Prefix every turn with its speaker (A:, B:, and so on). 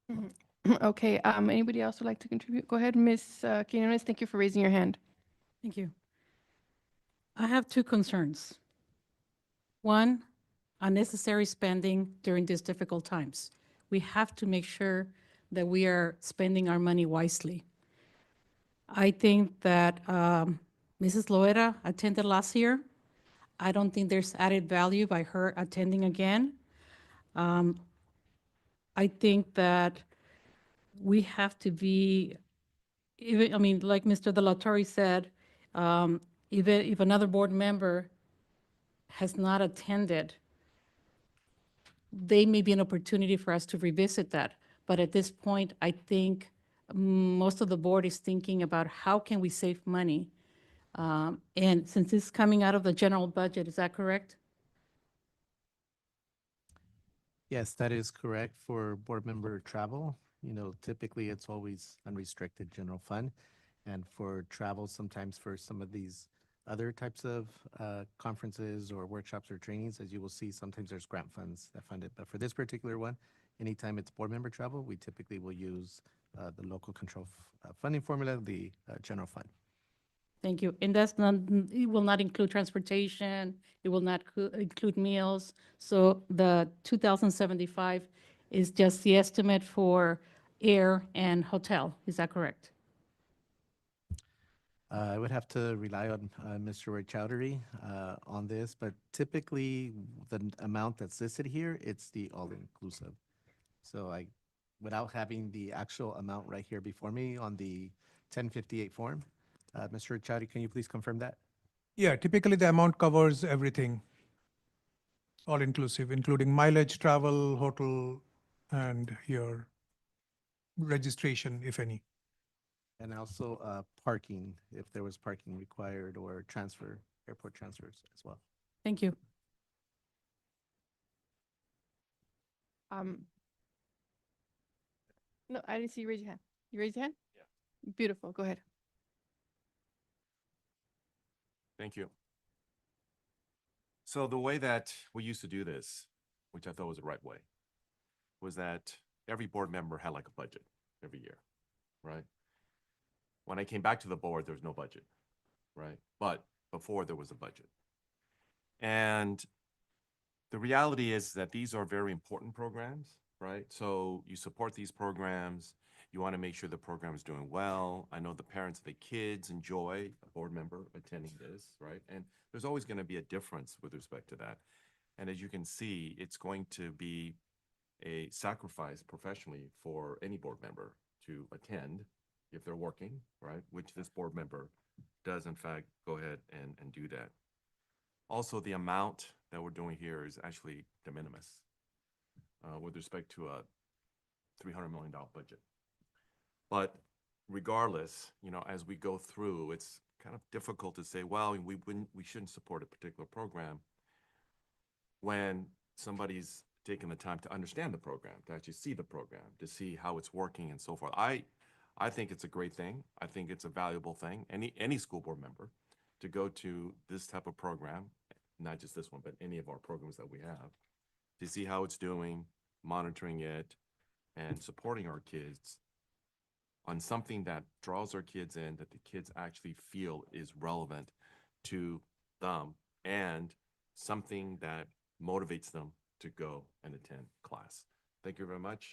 A: Mhm. Okay, anybody else would like to contribute? Go ahead, Ms. Quinones. Thank you for raising your hand.
B: Thank you. I have two concerns. One, unnecessary spending during these difficult times. We have to make sure that we are spending our money wisely. I think that Mrs. Loera attended last year. I don't think there's added value by her attending again. Um, I think that we have to be, even, I mean, like Mr. De La Torre said, even if another board member has not attended, they may be an opportunity for us to revisit that. But at this point, I think most of the board is thinking about how can we save money. And since it's coming out of the general budget, is that correct?
C: Yes, that is correct for board member travel. You know, typically it's always unrestricted general fund. And for travel, sometimes for some of these other types of conferences or workshops or trainings, as you will see, sometimes there's grant funds that fund it. But for this particular one, anytime it's board member travel, we typically will use the local control funding formula, the general fund.
B: Thank you. And that's not, it will not include transportation, it will not include meals. So the 2,075 is just the estimate for air and hotel. Is that correct?
C: I would have to rely on Mr. Roy Chowdhury on this, but typically amount that's listed here, it's the all-inclusive. So without having the actual amount right here before me on the 1058 form, Mr. Chowdhury, can you please confirm that?
D: Yeah, typically the amount covers everything, all inclusive, including mileage, travel, hotel, and your registration, if any.
C: And also parking, if there was parking required or airport transfers as well.
B: Thank you.
A: Um, no, I didn't see you raise your hand. You raised your hand? Yeah. Beautiful. Go ahead.
E: Thank you. So the way that we used to do this, which I thought was the right way, was that every board member had like a budget every year, right? When I came back to the board, there was no budget, right? But before there was a budget. And the reality is that these are very important programs, right? So you support these programs. You want to make sure the program is doing well. I know the parents of the kids enjoy a board member attending this, right? And there's always going to be a difference with respect to that. And as you can see, it's going to be a sacrifice professionally for any board member to attend if they're working, right? Which this board member does in fact go ahead and do that. Also, the amount that we're doing here is actually de minimis with respect to a $300 million budget. But regardless, you know, as we go through, it's kind of difficult to say, well, we shouldn't support a particular program when somebody's taken the time to understand the program, to actually see the program, to see how it's working and so forth. I think it's a great thing. I think it's a valuable thing. Any school board member to go to this type of program, not just this one, but any of our programs that we have, to see how it's doing, monitoring it, and supporting our kids on something that draws our kids in, that the kids actually feel is relevant to them, and something that motivates them to go and attend class. Thank you very much.